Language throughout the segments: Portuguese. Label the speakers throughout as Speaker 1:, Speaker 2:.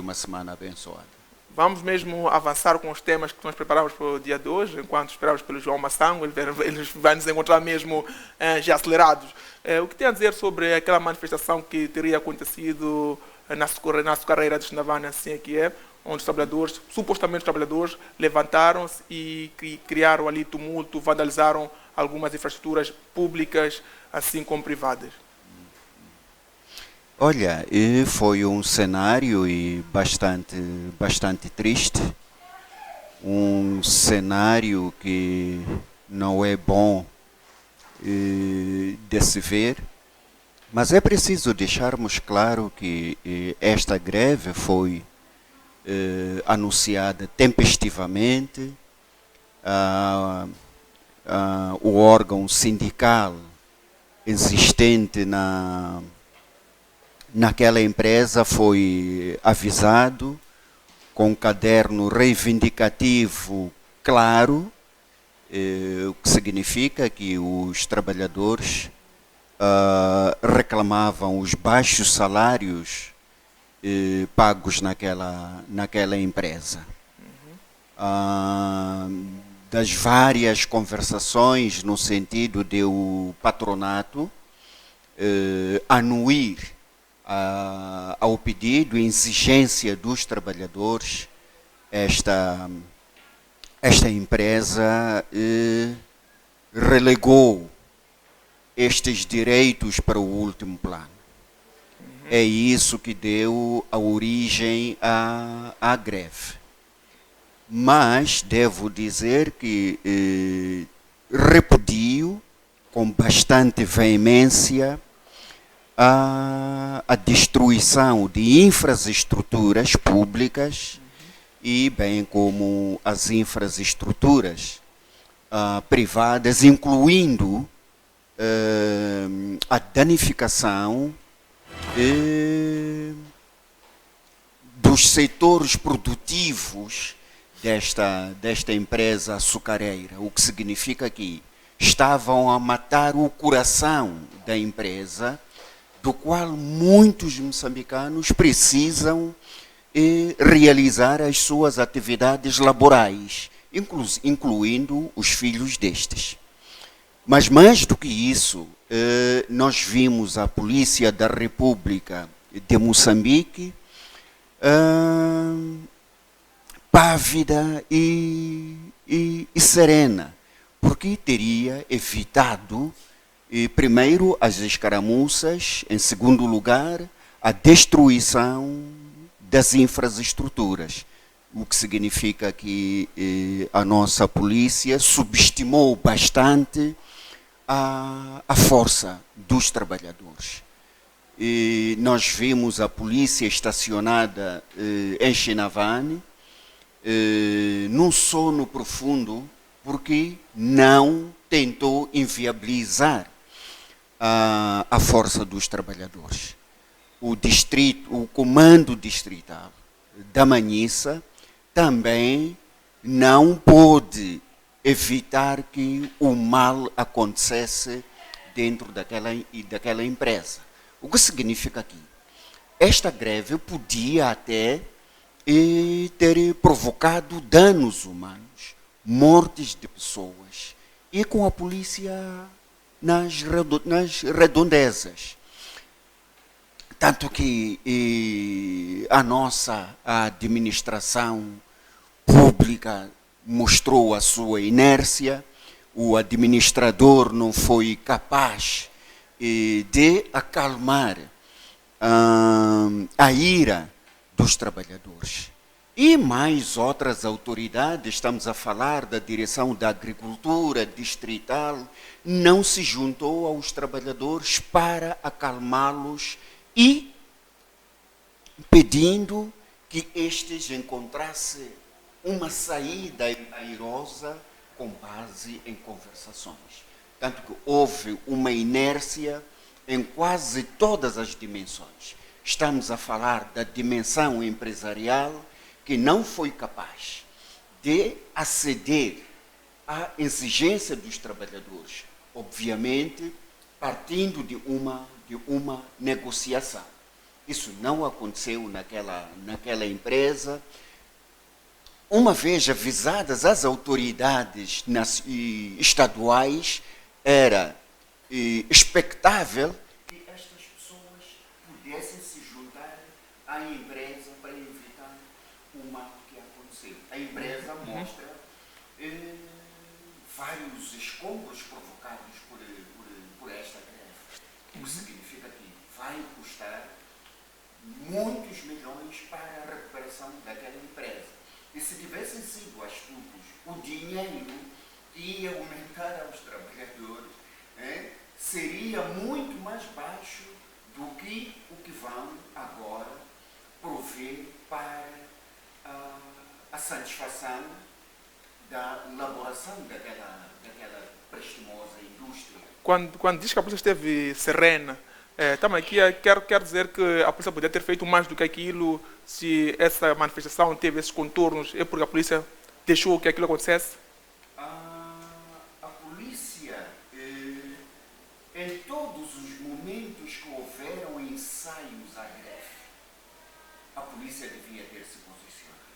Speaker 1: uma semana abençoada.
Speaker 2: Vamos mesmo avançar com os temas que nós preparamos para o dia de hoje, enquanto esperamos pelo João Massango, ele vai nos encontrar mesmo já acelerados. O que tem a dizer sobre aquela manifestação que teria acontecido na açucareira de Xinavana, assim é que é, onde os trabalhadores, supostamente os trabalhadores, levantaram-se e criaram ali tumulto, vandalizaram algumas infraestruturas públicas, assim como privadas.
Speaker 1: Olha, foi um cenário bastante triste, um cenário que não é bom de se ver, mas é preciso deixarmos claro que esta greve foi anunciada tempestivamente, o órgão sindical existente naquela empresa foi avisado com um caderno reivindicativo claro, o que significa que os trabalhadores reclamavam os baixos salários pagos naquela empresa. Das várias conversações no sentido de o patronato anuir ao pedido e exigência dos trabalhadores, esta empresa relegou estes direitos para o último plano. É isso que deu a origem à greve. Mas devo dizer que repudio com bastante veemência a destruição de infraestruturas públicas e bem como as infraestruturas privadas, incluindo a danificação dos setores produtivos desta empresa açucareira, o que significa que estavam a matar o coração da empresa, do qual muitos moçambicanos precisam realizar as suas atividades laborais, incluindo os filhos destes. Mas mais do que isso, nós vimos a Polícia da República de Moçambique pávida e serena, porque teria evitado primeiro as escaramuças, em segundo lugar a destruição das infraestruturas, o que significa que a nossa polícia subestimou bastante a força dos trabalhadores. E nós vimos a polícia estacionada em Xinavane, num sono profundo, porque não tentou inviabilizar a força dos trabalhadores. O comando distrital da Manhissa também não pôde evitar que o mal acontecesse dentro daquela empresa. O que significa que esta greve podia até ter provocado danos humanos, mortes de pessoas, e com a polícia nas redondezas. Tanto que a nossa administração pública mostrou a sua inércia, o administrador não foi capaz de acalmar a ira dos trabalhadores. E mais outras autoridades, estamos a falar da direção da agricultura distrital, não se juntou aos trabalhadores para acalmá-los e pedindo que estes encontrassem uma saída airosa com base em conversações. Tanto que houve uma inércia em quase todas as dimensões. Estamos a falar da dimensão empresarial, que não foi capaz de aceder à exigência dos trabalhadores, obviamente partindo de uma negociação. Isso não aconteceu naquela empresa. Uma vez avisadas as autoridades estaduais, era expectável que estas pessoas pudessem se juntar à empresa para evitar o mal que aconteceu. A empresa mostra vários escombros provocados por esta greve, o que significa que vai custar muitos milhões para a recuperação daquela empresa. E se tivessem sido astutos, o dinheiro que ia aumentar aos trabalhadores seria muito mais baixo do que o que vão agora prover para a satisfação da elaboração daquela prestimosa indústria.
Speaker 2: Quando diz que a polícia esteve serena, também aqui quero dizer que a polícia poderia ter feito mais do que aquilo. Se essa manifestação teve esses contornos, é porque a polícia deixou que aquilo acontecesse?
Speaker 1: A polícia, em todos os momentos que houveram ensaios à greve, a polícia devia ter se posicionado.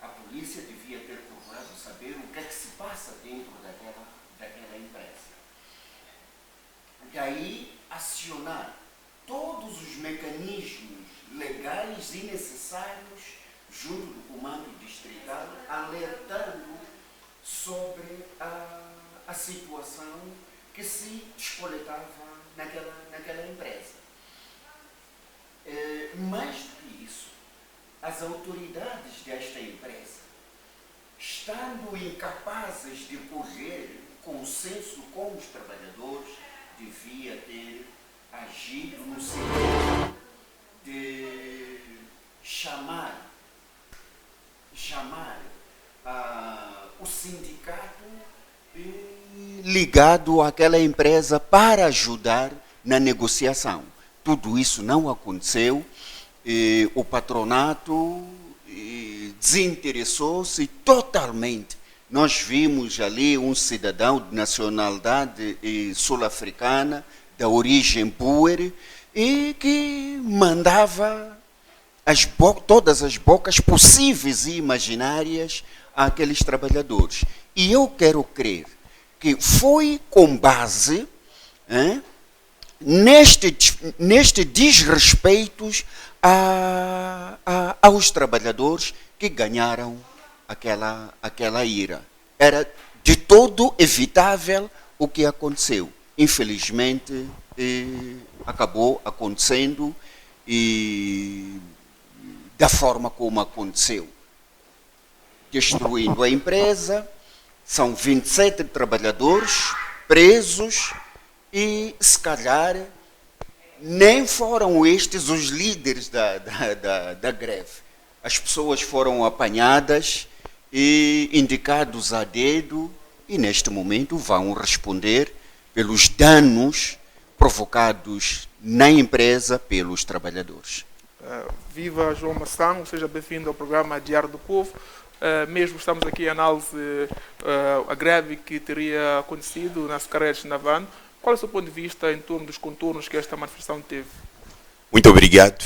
Speaker 1: A polícia devia ter procurado saber o que é que se passa dentro daquela empresa. Daí, acionar todos os mecanismos legais e necessários junto do comando distrital, alertando sobre a situação que se despoletava naquela empresa. Mais do que isso, as autoridades desta empresa, estando incapazes de colher consenso com os trabalhadores, devia ter agido no sentido de chamar o sindicato ligado àquela empresa para ajudar na negociação. Tudo isso não aconteceu. O patronato desinteressou-se totalmente. Nós vimos ali um cidadão de nacionalidade sul-africana, da origem Boer, e que mandava todas as bocas possíveis e imaginárias àqueles trabalhadores. E eu quero crer que foi com base neste desrespeito aos trabalhadores que ganharam aquela ira. Era de todo evitável o que aconteceu. Infelizmente, acabou acontecendo e da forma como aconteceu. Destruindo a empresa, são 27 trabalhadores presos e, se calhar, nem foram estes os líderes da greve. As pessoas foram apanhadas e indicados a dedo e, neste momento, vão responder pelos danos provocados na empresa pelos trabalhadores.
Speaker 2: Viva João Massango, seja bem-vindo ao programa Diário do Povo. Mesmo estamos aqui a análise a greve que teria acontecido na Sucaretes na Van. Qual é o seu ponto de vista em torno dos contornos que esta manifestação teve?
Speaker 3: Muito obrigado.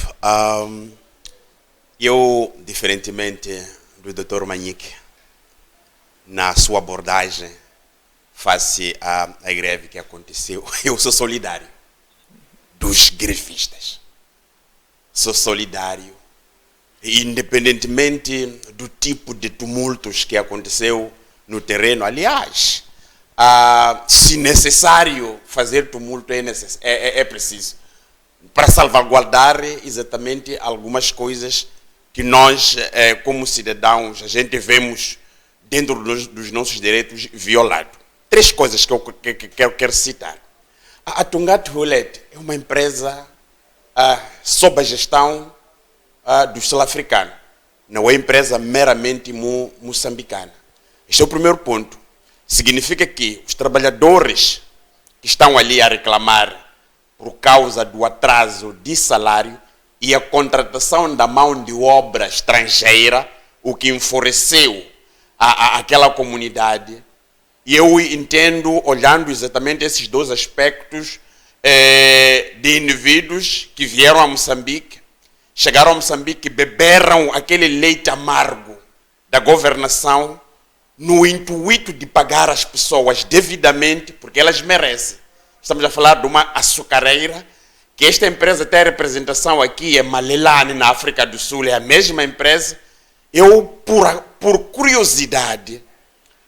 Speaker 3: Eu, diferentemente do Dr. Manique, na sua abordagem face à greve que aconteceu, eu sou solidário dos grevistas. Sou solidário, independentemente do tipo de tumultos que aconteceu no terreno. Aliás, se necessário fazer tumulto, é preciso, para salvaguardar exatamente algumas coisas que nós, como cidadãos, a gente vemos dentro dos nossos direitos violados. 3 coisas que eu quero citar. A Tungat Hullet é uma empresa sob a gestão do sul-africano. Não é empresa meramente moçambicana. Este é o primeiro ponto. Significa que os trabalhadores que estão ali a reclamar por causa do atraso de salário e a contratação da mão de obra estrangeira, o que enfureceu aquela comunidade. E eu entendo, olhando exatamente esses 2 aspectos, de indivíduos que vieram a Moçambique chegaram a Moçambique, beberam aquele leite amargo da governação no intuito de pagar as pessoas devidamente, porque elas merecem. Estamos a falar de uma açucareira, que esta empresa tem representação aqui, é Malelane, na África do Sul, é a mesma empresa. Eu, por curiosidade,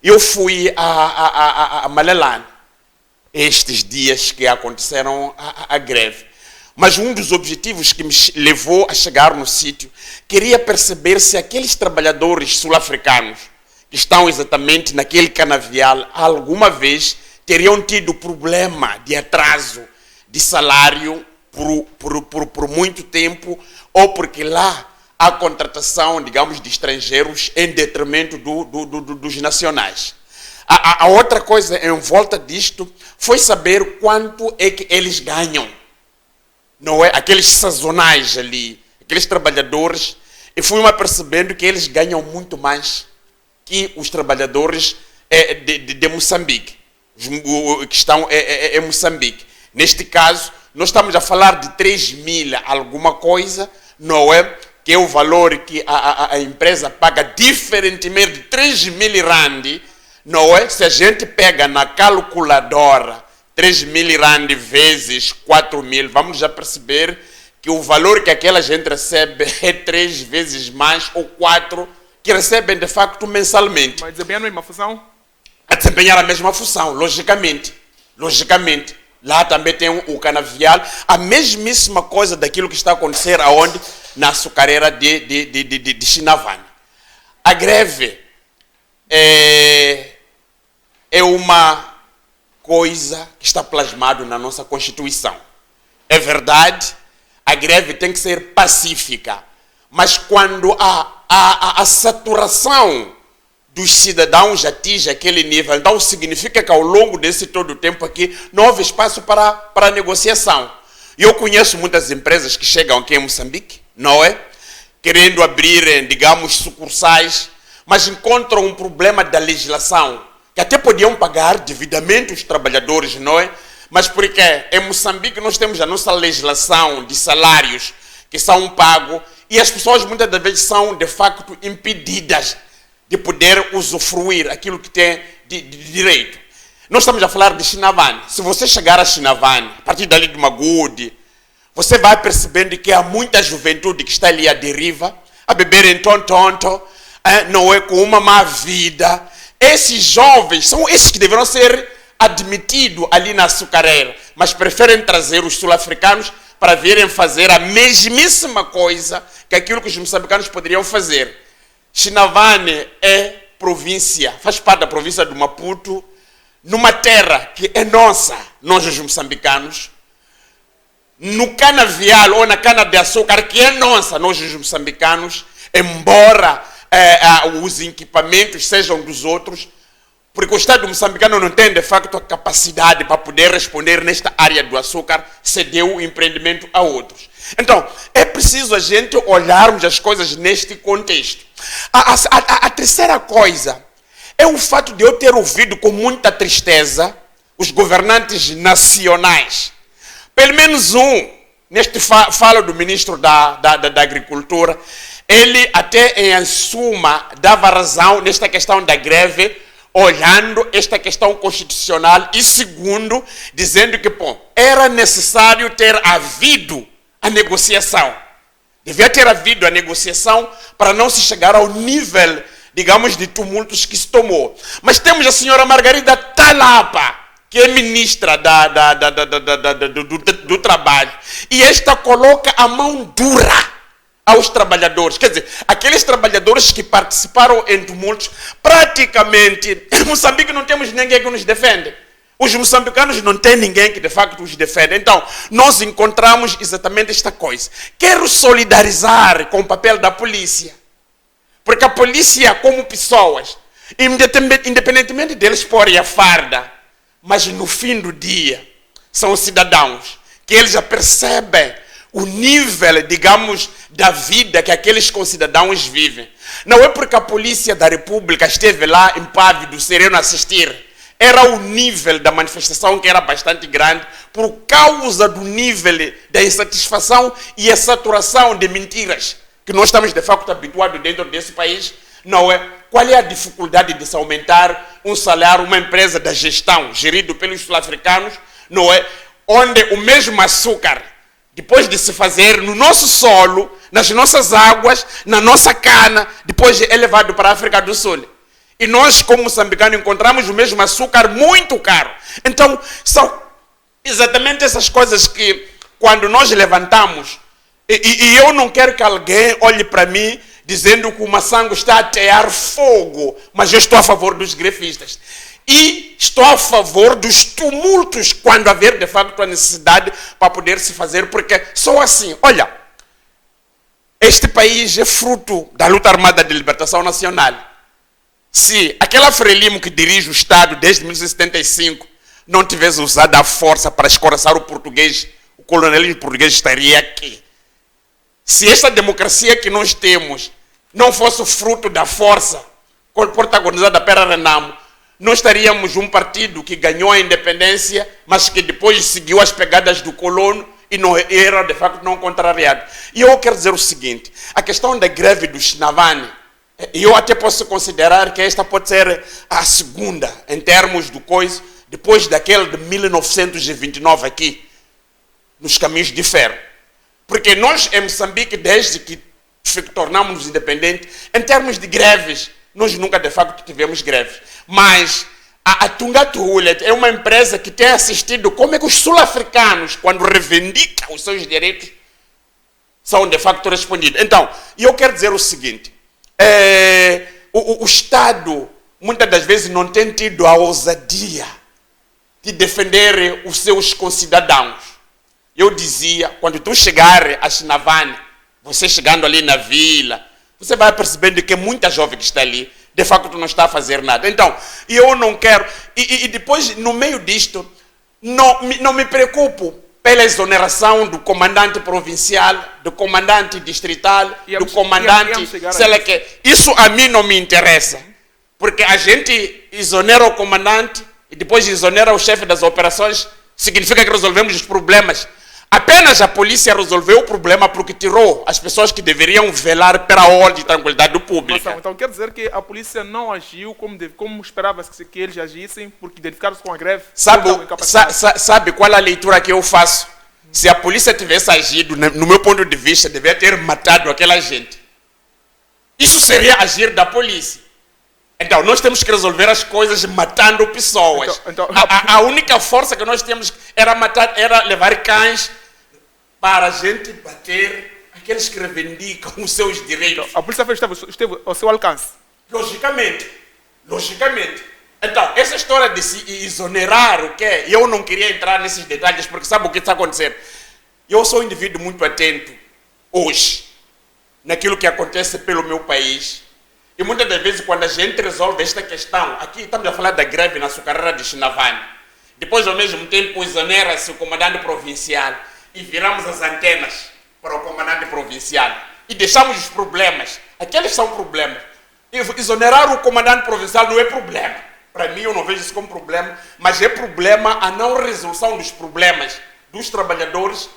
Speaker 3: eu fui a Malelane estes dias que aconteceram a greve. Mas um dos objetivos que me levou a chegar no sítio, queria perceber se aqueles trabalhadores sul-africanos que estão exatamente naquele canavial, alguma vez teriam tido problema de atraso de salário por muito tempo, ou porque lá há contratação, digamos, de estrangeiros em detrimento dos nacionais. A outra coisa em volta disto foi saber quanto é que eles ganham. Não é? Aqueles sazonais ali, aqueles trabalhadores, e fui-me apercebendo que eles ganham muito mais que os trabalhadores de Moçambique, que estão em Moçambique. Neste caso, nós estamos a falar de 3.000 alguma coisa, não é? Que é o valor que a empresa paga, diferentemente de 3.000 rand, não é? Se a gente pega na calculadora 3.000 rand vezes 4.000, vamos já perceber que o valor que aquela gente recebe é 3 vezes mais ou 4 que recebem de facto mensalmente.
Speaker 2: Mas desempenhar a mesma função?
Speaker 3: A desempenhar a mesma função, logicamente. Logicamente. Lá também tem o canavial, a mesmíssima coisa daquilo que está a acontecer aonde? Na açucareira de Chinavane. A greve é uma coisa que está plasmado na nossa Constituição. É verdade, a greve tem que ser pacífica, mas quando a saturação dos cidadãos atinge aquele nível, então significa que ao longo desse todo o tempo aqui não houve espaço para negociação. Eu conheço muitas empresas que chegam aqui em Moçambique, não é? Querendo abrir, digamos, sucursais, mas encontram um problema da legislação, que até podiam pagar devidamente os trabalhadores, não é? Mas porque em Moçambique nós temos a nossa legislação de salários que são pagos e as pessoas muitas das vezes são de facto impedidas de poder usufruir aquilo que tem de direito. Nós estamos a falar de Chinavane. Se você chegar a Chinavane, a partir dali de Magude, você vai percebendo que há muita juventude que está ali à deriva, a beber em tonto, não é, com uma má vida. Esses jovens são esses que deverão ser admitidos ali na açucareira, mas preferem trazer os sul-africanos para virem fazer a mesmíssima coisa que aquilo que os moçambicanos poderiam fazer. Chinavane é província, faz parte da província do Maputo, numa terra que é nossa, nós os moçambicanos, no canavial ou na cana-de-açúcar que é nossa, nós os moçambicanos, embora os equipamentos sejam dos outros, porque o Estado moçambicano não tem de facto a capacidade para poder responder nesta área do açúcar, cedeu o empreendimento a outros. Então, é preciso a gente olharmos as coisas neste contexto. A terceira coisa é o fato de eu ter ouvido com muita tristeza os governantes nacionais. Pelo menos um, neste fala do ministro da Agricultura, ele até em suma dava razão nesta questão da greve, olhando esta questão constitucional, e segundo, dizendo que era necessário ter havido a negociação. Devia ter havido a negociação para não se chegar ao nível, digamos, de tumultos que se tomou. Mas temos a senhora Margarida Talapa, que é ministra do Trabalho, e esta coloca a mão dura aos trabalhadores. Quer dizer, aqueles trabalhadores que participaram em tumultos, praticamente, em Moçambique não temos ninguém que nos defende. Os moçambicanos não têm ninguém que de facto os defende. Então, nós encontramos exatamente esta coisa. Quero solidarizar com o papel da polícia. Porque a polícia, como pessoas, independentemente deles porem a farda, mas no fim do dia, são cidadãos que eles já percebem o nível, digamos, da vida que aqueles concidadãos vivem. Não é porque a polícia da República esteve lá impávido, sereno a assistir. era o nível da manifestação que era bastante grande por causa do nível da insatisfação e a saturação de mentiras que nós estamos de facto habituados dentro desse país, não é? Qual é a dificuldade de se aumentar um salário, uma empresa da gestão, gerido pelos sul-africanos, não é? Onde o mesmo açúcar, depois de se fazer no nosso solo, nas nossas águas, na nossa cana, depois é levado para a África do Sul. E nós, como moçambicanos, encontramos o mesmo açúcar muito caro. Então, são exatamente essas coisas que, quando nós levantamos, e eu não quero que alguém olhe para mim dizendo que o Masango está a atear fogo, mas eu estou a favor dos grefistas. E estou a favor dos tumultos quando haver, de facto, a necessidade para poder se fazer, porque só assim, olha, este país é fruto da luta armada de libertação nacional. Se aquela Frelimo que dirige o Estado desde 1975 não tivesse usado a força para escorraçar o português, o colonelismo português estaria aqui. Se esta democracia que nós temos não fosse fruto da força protagonizada pela Renamo, nós estaríamos um partido que ganhou a independência, mas que depois seguiu as pegadas do colono e não era, de facto, não contrariado. E eu quero dizer o seguinte, a questão da greve do Shinavani, eu até posso considerar que esta pode ser a segunda, em termos do coisa, depois daquele de 1929 aqui, nos caminhos de ferro. Porque nós, em Moçambique, desde que tornamos-nos independentes, em termos de greves, nós nunca, de facto, tivemos greves. Mas a Tunga Tuhulet é uma empresa que tem assistido como é que os sul-africanos, quando reivindicam os seus direitos, são, de facto, respondidos. Então, eu quero dizer o seguinte, o Estado, muitas das vezes, não tem tido a ousadia de defender os seus concidadãos. Eu dizia, quando tu chegar a Shinavani, você chegando ali na vila, você vai percebendo que muita jovem que está ali, de facto, não está a fazer nada. Então, eu não quero... E depois, no meio disto, não me preocupo pela exoneração do comandante provincial, do comandante distrital, do comandante... sei lá que. Isso a mim não me interessa. Porque a gente exonera o comandante e depois exonera o chefe das operações, significa que resolvemos os problemas. Apenas a polícia resolveu o problema porque tirou as pessoas que deveriam velar pela ordem e tranquilidade pública.
Speaker 2: Então quer dizer que a polícia não agiu como esperava-se que eles agissem, porque identificaram-se com a greve?
Speaker 3: Sabe qual é a leitura que eu faço? Se a polícia tivesse agido, no meu ponto de vista, deveria ter matado aquela gente. Isso seria agir da polícia. Então, nós temos que resolver as coisas matando pessoas. A única força que nós temos era levar cães para a gente bater aqueles que reivindicam os seus direitos.
Speaker 2: A polícia esteve ao seu alcance.
Speaker 3: Logicamente. Então, essa história de se exonerar o quê? Eu não queria entrar nesses detalhes, porque sabe o que está acontecendo? Eu sou um indivíduo muito atento, hoje, naquilo que acontece pelo meu país. E muitas das vezes, quando a gente resolve esta questão, aqui estamos a falar da greve na açucareira de Shinavani, depois, ao mesmo tempo, exonera-se o comandante provincial e viramos as antenas para o comandante provincial e deixamos os problemas. Aqueles são problemas. Exonerar o comandante provincial não é problema. Para mim, eu não vejo isso como problema, mas é problema a não resolução dos problemas dos trabalhadores,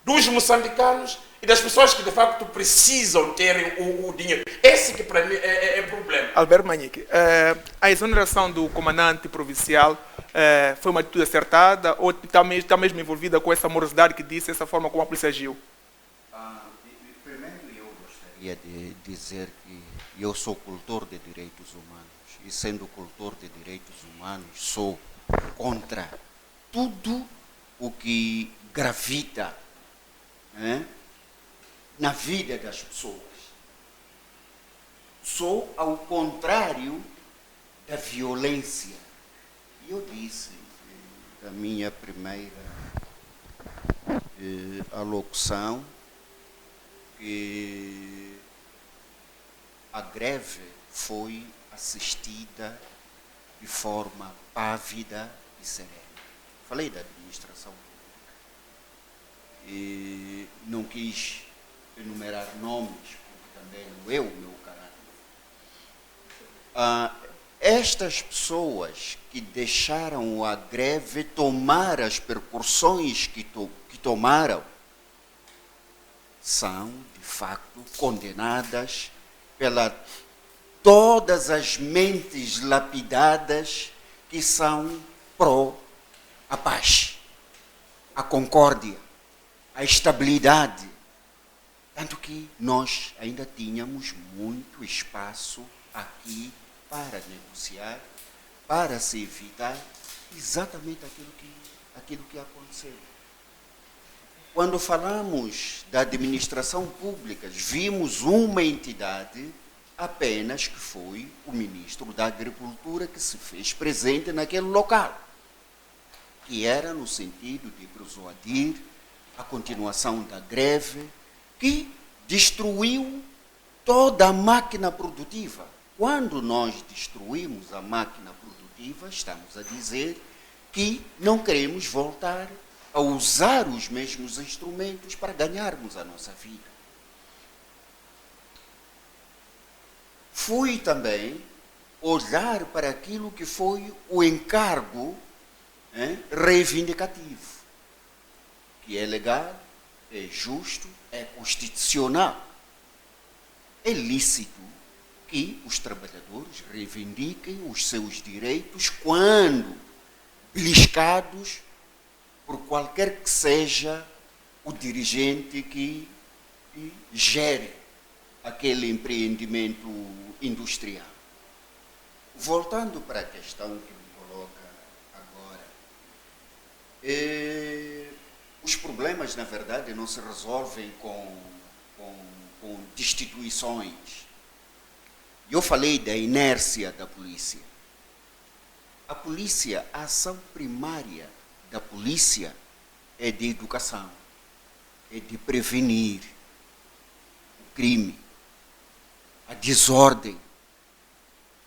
Speaker 3: dos moçambicanos e das pessoas que, de facto, precisam terem o dinheiro. Esse que, para mim, é problema.
Speaker 2: Alberto Manhique, a exoneração do comandante provincial foi uma atitude acertada ou está mesmo envolvida com essa morosidade que disse, essa forma como a polícia agiu?
Speaker 1: Primeiro, eu gostaria de dizer que eu sou cultor de direitos humanos e, sendo cultor de direitos humanos, sou contra tudo o que gravita, né, na vida das pessoas. Sou ao contrário da violência. E eu disse da minha primeira alocução que a greve foi assistida de forma pávida e serena. Falei da administração pública e não quis enumerar nomes, porque também não é o meu caráter. estas pessoas que deixaram a greve tomar as percussões que tomaram são, de facto, condenadas pela todas as mentes lapidadas que são pró a paz, a concórdia, a estabilidade. Tanto que nós ainda tínhamos muito espaço aqui para negociar, para se evitar exatamente aquilo que aconteceu. Quando falamos da administração pública, vimos uma entidade apenas que foi o ministro da Agricultura que se fez presente naquele local, que era no sentido de persuadir a continuação da greve, que destruiu toda a máquina produtiva. Quando nós destruímos a máquina produtiva, estamos a dizer que não queremos voltar a usar os mesmos instrumentos para ganharmos a nossa vida. Fui também olhar para aquilo que foi o encargo reivindicativo, que é legal, é justo, é constitucional. É lícito que os trabalhadores reivindiquem os seus direitos quando beliscados por qualquer que seja o dirigente que gere aquele empreendimento industrial. Voltando para a questão que me coloca agora, os problemas, na verdade, não se resolvem com destituições. Eu falei da inércia da polícia. A polícia, a ação primária da polícia é de educação, é de prevenir o crime, a desordem.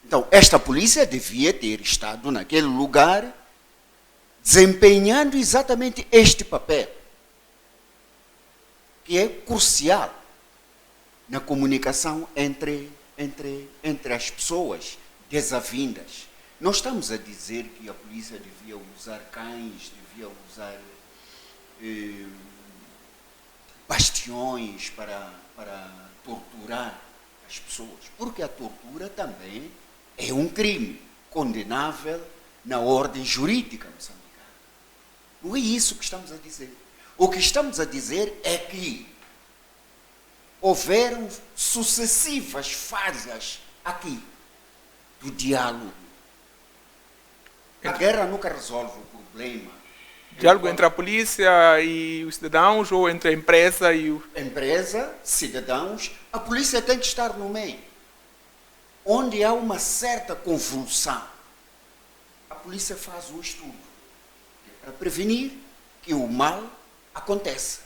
Speaker 1: Então, esta polícia devia ter estado naquele lugar desempenhando exatamente este papel, que é crucial na comunicação entre as pessoas desavindas. Não estamos a dizer que a polícia devia usar cães, devia usar bastiões para torturar as pessoas, porque a tortura também é um crime condenável na ordem jurídica moçambicana. Não é isso que estamos a dizer. O que estamos a dizer é que houveram sucessivas falhas aqui do diálogo. A guerra nunca resolve o problema.
Speaker 2: Diálogo entre a polícia e os cidadãos ou entre a empresa e o...
Speaker 1: Empresa, cidadãos, a polícia tem que estar no meio. Onde há uma certa convulsão, a polícia faz um estudo para prevenir que o mal aconteça.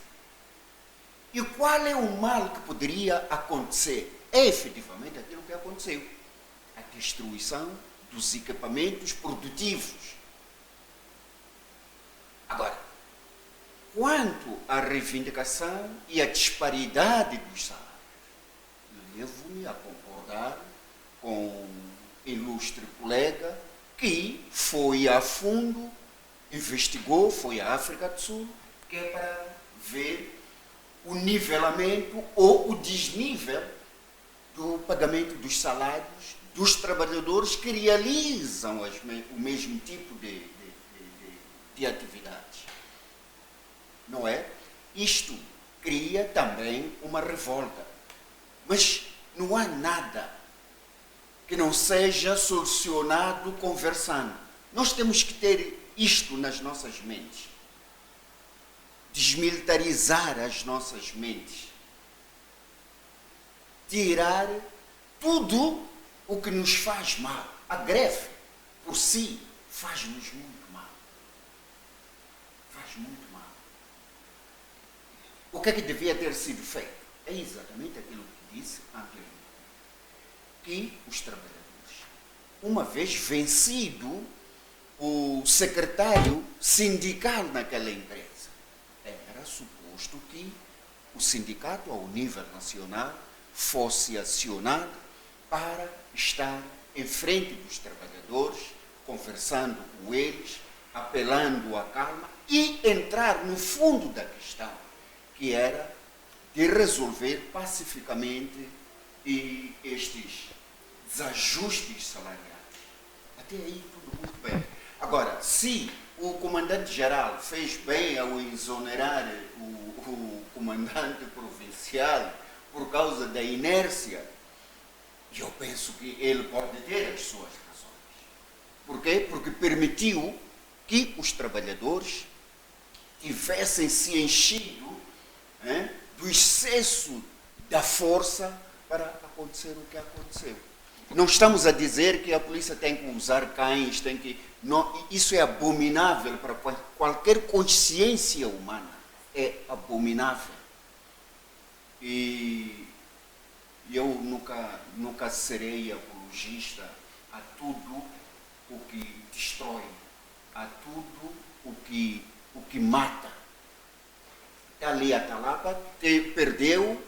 Speaker 1: E qual é o mal que poderia acontecer? É efetivamente aquilo que aconteceu. A destruição dos equipamentos produtivos. Agora, quanto à reivindicação e à disparidade dos salários, levo-me a concordar com um ilustre colega que foi a fundo, investigou, foi à África do Sul, que é para ver o nivelamento ou o desnível do pagamento dos salários dos trabalhadores que realizam o mesmo tipo de atividades. Não é? Isto cria também uma revolta. Mas não há nada que não seja solucionado conversando. Nós temos que ter isto nas nossas mentes. Desmilitarizar as nossas mentes. Tirar tudo o que nos faz mal. A greve, por si, faz-nos muito mal. Faz muito mal. O que é que devia ter sido feito? É exatamente aquilo que disse anteriormente. Que os trabalhadores, uma vez vencido o secretário sindical naquela empresa, era suposto que o sindicato, ao nível nacional, fosse acionado para estar em frente dos trabalhadores, conversando com eles, apelando à calma e entrar no fundo da questão, que era de resolver pacificamente estes desajustes salariais. Até aí tudo muito bem. Agora, se o comandante-geral fez bem ao exonerar o comandante provincial por causa da inércia, eu penso que ele pode ter as suas razões. Por quê? Porque permitiu que os trabalhadores tivessem se enchido do excesso da força para acontecer o que aconteceu. Não estamos a dizer que a polícia tem que usar cães, não, isso é abominável para qualquer consciência humana. É abominável. E eu nunca serei apologista a tudo o que destrói, a tudo o que mata. Ali a Talapa perdeu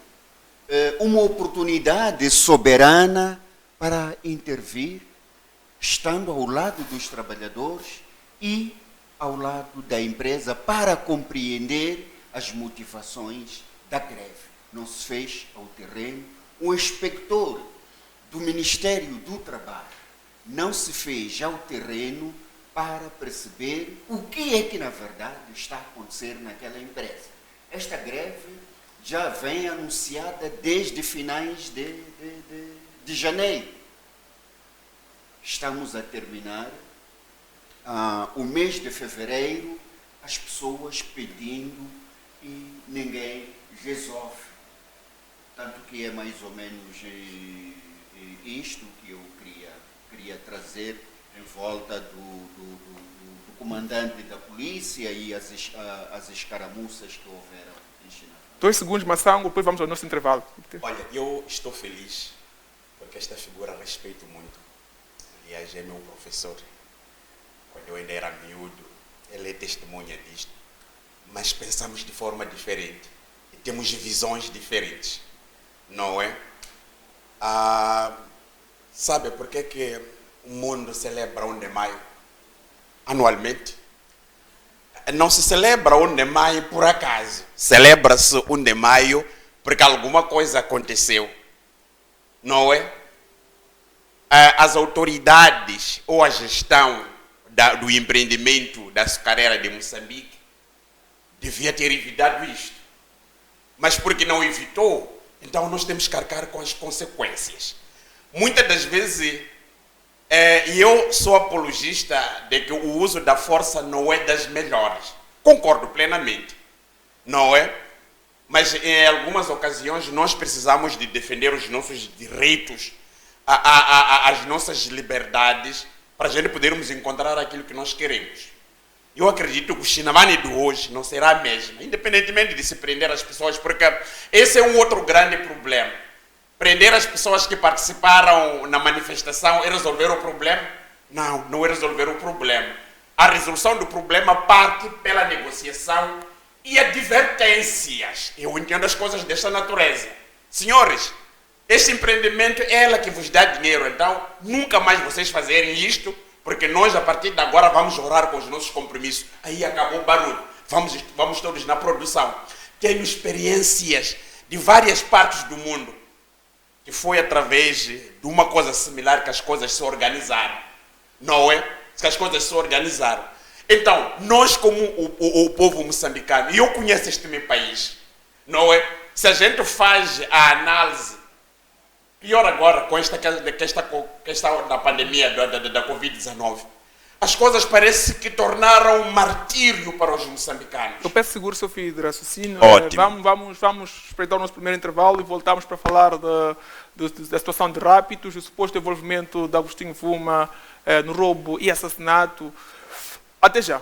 Speaker 1: uma oportunidade soberana para intervir, estando ao lado dos trabalhadores e ao lado da empresa, para compreender as motivações da greve. Não se fez ao terreno. O inspector do Ministério do Trabalho não se fez ao terreno para perceber o que é que, na verdade, está a acontecer naquela empresa. Esta greve já vem anunciada desde finais de janeiro. Estamos a terminar o mês de fevereiro, as pessoas pedindo e ninguém resolve. Tanto que é mais ou menos isto que eu queria trazer em volta do comandante da polícia e as escaramuças que houveram em China.
Speaker 2: 2 segundos, Massango, depois vamos ao nosso intervalo.
Speaker 3: Olha, eu estou feliz porque esta figura respeito muito. Aliás, é meu professor. Quando eu ainda era miúdo, ele é testemunha disto. Mas pensamos de forma diferente. E temos visões diferentes. Não é? Sabe por que o mundo celebra 1 de maio? Anualmente. Não se celebra 1 de maio por acaso. Celebra-se 1 de maio porque alguma coisa aconteceu. Não é? As autoridades ou a gestão do empreendimento da açucareira de Moçambique devia ter evitado isto. Mas porque não evitou, então nós temos que arcar com as consequências. Muitas das vezes, eu sou apologista de que o uso da força não é das melhores. Concordo plenamente. Não é? Mas em algumas ocasiões nós precisamos de defender os nossos direitos, as nossas liberdades, para a gente podermos encontrar aquilo que nós queremos. Eu acredito que o Chinamani de hoje não será a mesma, independentemente de se prender as pessoas, porque esse é um outro grande problema. Prender as pessoas que participaram na manifestação é resolver o problema? Não, não é resolver o problema. A resolução do problema parte pela negociação e advertências. Eu entendo as coisas desta natureza. Senhores, este empreendimento é ela que vos dá dinheiro, então nunca mais vocês fazerem isto, porque nós a partir de agora vamos orar com os nossos compromissos. Aí acabou o barulho. Vamos todos na produção. Tenho experiências de várias partes do mundo, que foi através de uma coisa similar que as coisas se organizaram. Não é? Que as coisas se organizaram. Então, nós como o povo moçambicano, e eu conheço este meu país, não é? Se a gente faz a análise, pior agora com esta da pandemia da Covid-19, as coisas parecem que tornaram um martírio para os moçambicanos.
Speaker 2: Eu peço seguro seu fio de raciocínio.
Speaker 3: Ótimo.
Speaker 2: Vamos espreitar o nosso primeiro intervalo e voltamos para falar da situação de Rápidos, o suposto envolvimento de Agostinho Fuma no roubo e assassinato. Até já.